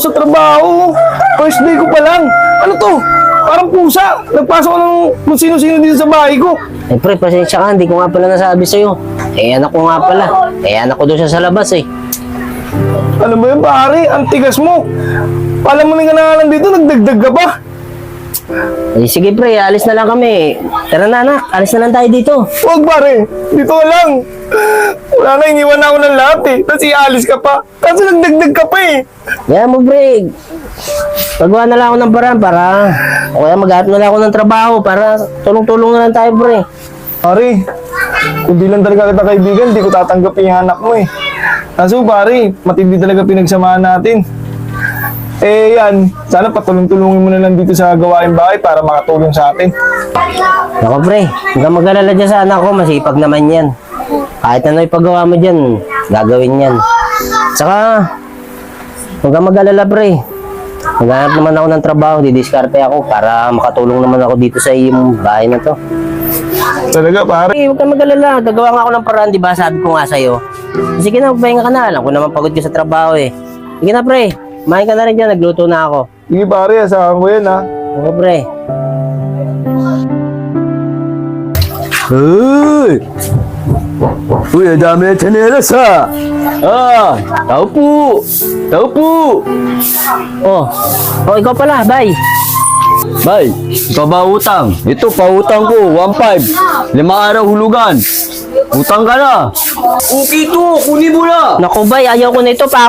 sa trabaho. First day ko pa lang. Ano to? Parang pusa. Nagpasok ko ng kung sino-sino dito sa bahay ko. Eh pre, pasensya ka, hindi ko nga pala nasabi sa'yo. Eh anak ko nga pala. Eh anak ko doon siya sa labas eh. Alam mo yun, pare? Ang tigas mo. Alam mo nga na lang dito, nagdagdag ka pa. Eh sige pre, alis na lang kami. Tara na anak, alis na lang tayo dito. Huwag pare, dito ka lang. Wala na, iniwan na ako ng lahat eh. Tapos ialis ka pa. Kasi nagdagdag ka pa eh. Kaya mo pre, pagawa na lang ako ng paraan para, o kaya maghanap na lang ako ng trabaho para tulong-tulong na lang tayo pre. Pare, kung di lang talaga kita kaibigan, di ko tatanggapin yung anak mo eh. Kaso pare, matindi talaga pinagsamahan natin. Eh yan, sana patulong-tulungin mo na lang dito sa gawain bahay para makatulong sa atin. Ako pre, huwag kang mag-alala dyan sa anak ko, masipag naman yan. Kahit ano ipagawa mo dyan, gagawin yan. Saka, huwag kang mag-alala pre. Maghanap naman ako ng trabaho, didiskarte ako para makatulong naman ako dito sa iyong bahay na to. Talaga pare. Eh, huwag kang mag-alala, gagawa nga ako ng paraan, di ba? Sabi ko nga sa'yo. Sige na, magpahinga ka na. Alam ko naman pagod ka sa trabaho eh. Sige na pre, kumain ka na rin dyan, nagluto na ako. Sige pare, asahan ko yan ha. Oo pre. Uy! Uy, ang dami ng tsinelas ha! Ah! Tao po! Tao po! Oh, ikaw pala, bye. Bay, ikaw ba utang? Ito, pautang ko, 1.5. 5 araw hulugan. Utang ka na. Okay to, kunin mo na. Naku bay, ayaw ko na ito pa.